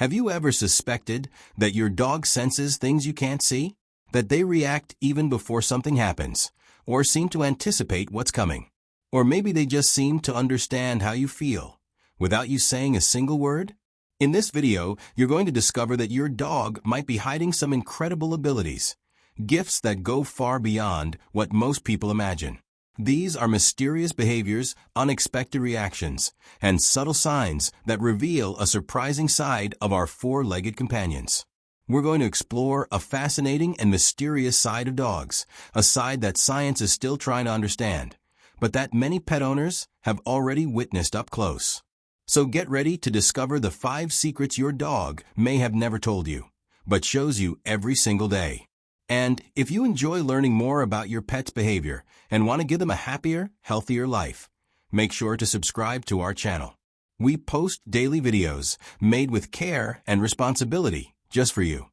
Have you ever suspected that your dog senses things you can't see? That they react even before something happens, or seem to anticipate what's coming? Or maybe they just seem to understand how you feel, without you saying a single word? In this video, you're going to discover that your dog might be hiding some incredible abilities, gifts that go far beyond what most people imagine. These are mysterious behaviors, unexpected reactions, and subtle signs that reveal a surprising side of our four-legged companions. We're going to explore a fascinating and mysterious side of dogs, a side that science is still trying to understand, but that many pet owners have already witnessed up close. So get ready to discover the 5 secrets your dog may have never told you, but shows you every single day. And if you enjoy learning more about your pet's behavior and want to give them a happier, healthier life, make sure to subscribe to our channel. We post daily videos made with care and responsibility just for you.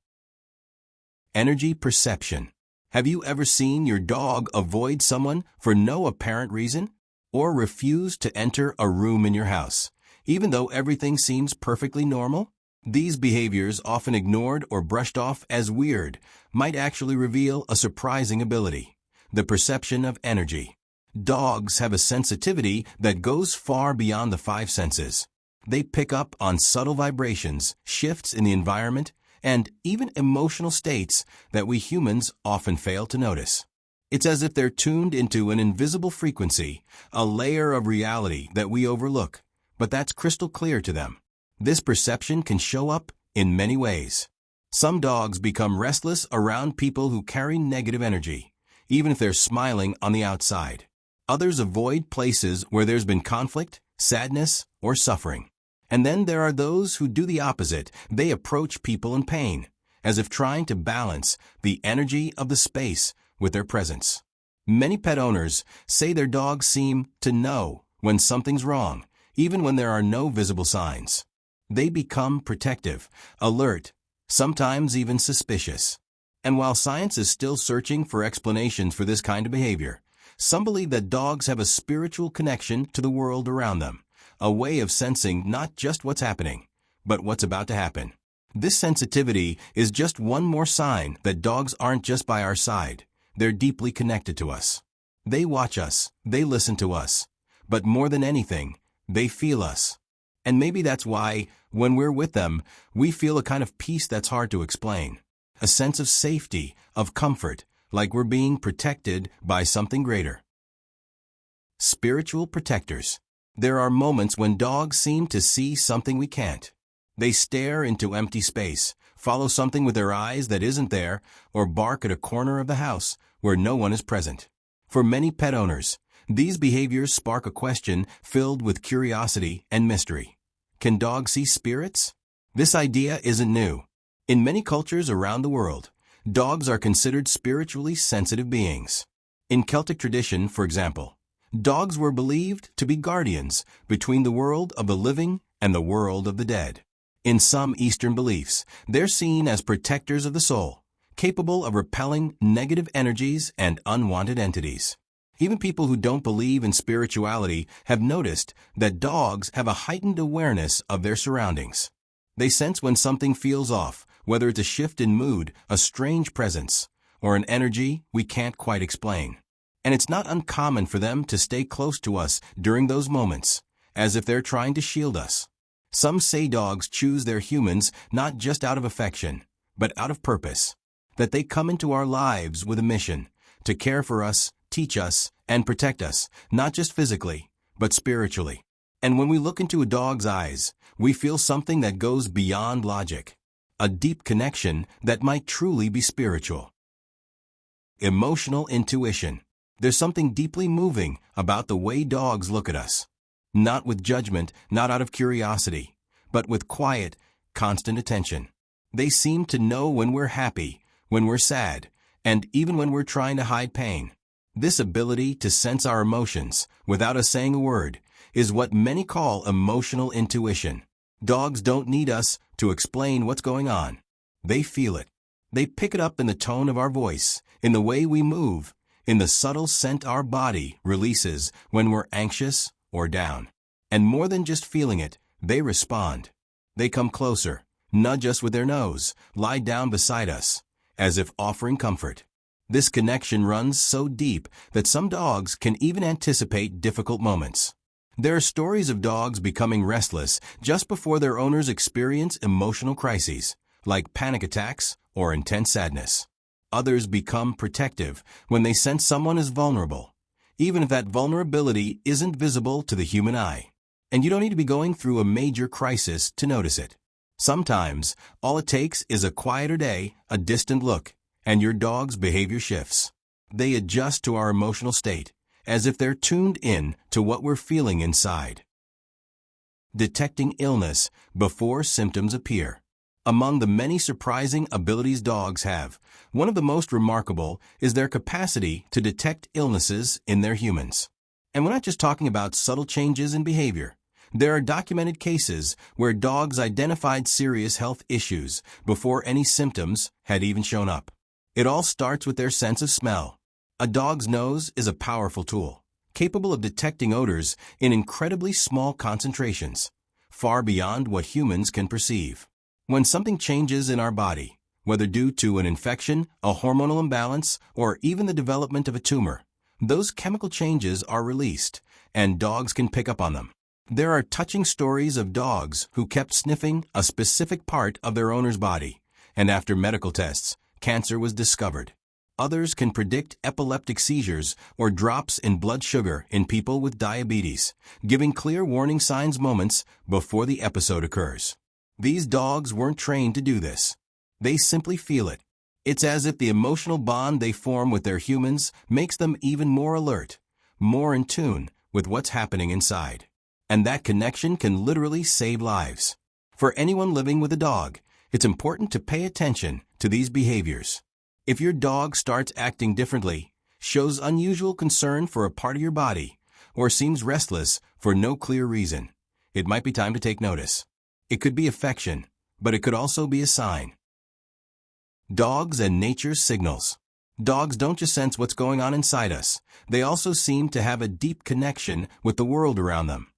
Energy perception. Have you ever seen your dog avoid someone for no apparent reason? Or refuse to enter a room in your house, even though everything seems perfectly normal? These behaviors, often ignored or brushed off as weird, might actually reveal a surprising ability: the perception of energy. Dogs have a sensitivity that goes far beyond the 5 senses. They pick up on subtle vibrations, shifts in the environment, and even emotional states that we humans often fail to notice. It's as if they're tuned into an invisible frequency, a layer of reality that we overlook, but that's crystal clear to them. This perception can show up in many ways. Some dogs become restless around people who carry negative energy, even if they're smiling on the outside. Others avoid places where there's been conflict, sadness, or suffering. And then there are those who do the opposite. They approach people in pain, as if trying to balance the energy of the space with their presence. Many pet owners say their dogs seem to know when something's wrong, even when there are no visible signs. They become protective, alert, sometimes even suspicious. And while science is still searching for explanations for this kind of behavior, some believe that dogs have a spiritual connection to the world around them, a way of sensing not just what's happening, but what's about to happen. This sensitivity is just one more sign that dogs aren't just by our side. They're deeply connected to us. They watch us, they listen to us, but more than anything, they feel us. And maybe that's why, when we're with them, we feel a kind of peace that's hard to explain. A sense of safety, of comfort, like we're being protected by something greater. Spiritual protectors. There are moments when dogs seem to see something we can't. They stare into empty space, follow something with their eyes that isn't there, or bark at a corner of the house where no one is present. For many pet owners, these behaviors spark a question filled with curiosity and mystery. Can dogs see spirits? This idea isn't new. In many cultures around the world, dogs are considered spiritually sensitive beings. In Celtic tradition, for example, dogs were believed to be guardians between the world of the living and the world of the dead. In some Eastern beliefs, they're seen as protectors of the soul, capable of repelling negative energies and unwanted entities. Even people who don't believe in spirituality have noticed that dogs have a heightened awareness of their surroundings. They sense when something feels off, whether it's a shift in mood, a strange presence, or an energy we can't quite explain. And it's not uncommon for them to stay close to us during those moments, as if they're trying to shield us. Some say dogs choose their humans not just out of affection, but out of purpose. That they come into our lives with a mission, to care for us, teach us, and protect us, not just physically, but spiritually. And when we look into a dog's eyes, we feel something that goes beyond logic, a deep connection that might truly be spiritual. Emotional intuition. There's something deeply moving about the way dogs look at us. Not with judgment, not out of curiosity, but with quiet, constant attention. They seem to know when we're happy, when we're sad, and even when we're trying to hide pain. This ability to sense our emotions without us saying a word is what many call emotional intuition. Dogs don't need us to explain what's going on. They feel it. They pick it up in the tone of our voice, in the way we move, in the subtle scent our body releases when we're anxious or down. And more than just feeling it, they respond. They come closer, nudge us with their nose, lie down beside us, as if offering comfort. This connection runs so deep that some dogs can even anticipate difficult moments. There are stories of dogs becoming restless just before their owners experience emotional crises, like panic attacks or intense sadness. Others become protective when they sense someone is vulnerable, even if that vulnerability isn't visible to the human eye. And you don't need to be going through a major crisis to notice it. Sometimes, all it takes is a quieter day, a distant look, and your dog's behavior shifts. They adjust to our emotional state, as if they're tuned in to what we're feeling inside. Detecting illness before symptoms appear. Among the many surprising abilities dogs have, one of the most remarkable is their capacity to detect illnesses in their humans. And we're not just talking about subtle changes in behavior. There are documented cases where dogs identified serious health issues before any symptoms had even shown up. It all starts with their sense of smell. A dog's nose is a powerful tool, capable of detecting odors in incredibly small concentrations, far beyond what humans can perceive. When something changes in our body, whether due to an infection, a hormonal imbalance, or even the development of a tumor, those chemical changes are released, and dogs can pick up on them. There are touching stories of dogs who kept sniffing a specific part of their owner's body, and after medical tests, cancer was discovered. Others can predict epileptic seizures or drops in blood sugar in people with diabetes, giving clear warning signs moments before the episode occurs. These dogs weren't trained to do this. They simply feel it. It's as if the emotional bond they form with their humans makes them even more alert, more in tune with what's happening inside. And that connection can literally save lives. For anyone living with a dog, it's important to pay attention to these behaviors. If your dog starts acting differently, shows unusual concern for a part of your body, or seems restless for no clear reason, it might be time to take notice. It could be affection, but it could also be a sign. Dogs and nature's signals. Dogs don't just sense what's going on inside us. They also seem to have a deep connection with the world around them,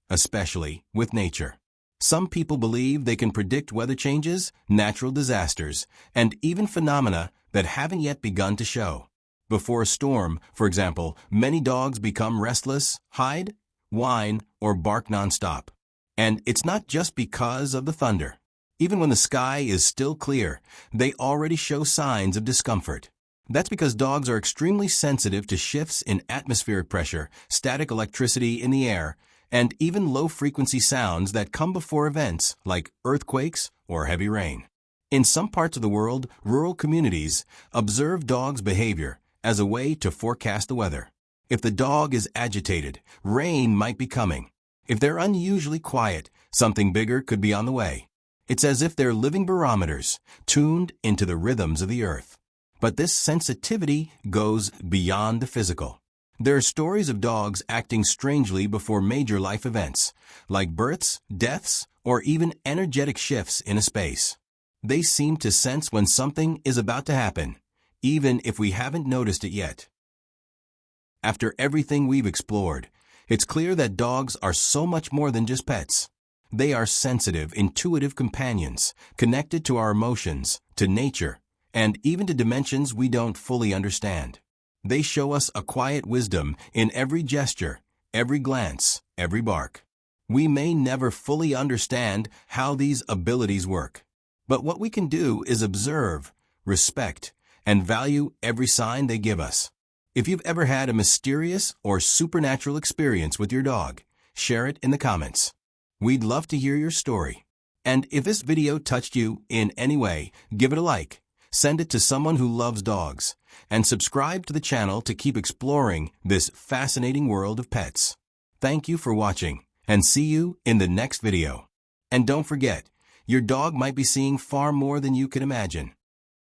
especially with nature. Some people believe they can predict weather changes, natural disasters, and even phenomena that haven't yet begun to show. Before a storm, for example, many dogs become restless, hide, whine, or bark nonstop. And it's not just because of the thunder. Even when the sky is still clear, they already show signs of discomfort. That's because dogs are extremely sensitive to shifts in atmospheric pressure, static electricity in the air, and even low-frequency sounds that come before events like earthquakes or heavy rain. In some parts of the world, rural communities observe dogs' behavior as a way to forecast the weather. If the dog is agitated, rain might be coming. If they're unusually quiet, something bigger could be on the way. It's as if they're living barometers, tuned into the rhythms of the earth. But this sensitivity goes beyond the physical. There are stories of dogs acting strangely before major life events, like births, deaths, or even energetic shifts in a space. They seem to sense when something is about to happen, even if we haven't noticed it yet. After everything we've explored, it's clear that dogs are so much more than just pets. They are sensitive, intuitive companions, connected to our emotions, to nature, and even to dimensions we don't fully understand. They show us a quiet wisdom in every gesture, every glance, every bark. We may never fully understand how these abilities work, but what we can do is observe, respect, and value every sign they give us. If you've ever had a mysterious or supernatural experience with your dog, share it in the comments. We'd love to hear your story. And if this video touched you in any way, give it a like, send it to someone who loves dogs, and subscribe to the channel to keep exploring this fascinating world of pets. Thank you for watching, and see you in the next video. And don't forget, your dog might be seeing far more than you can imagine.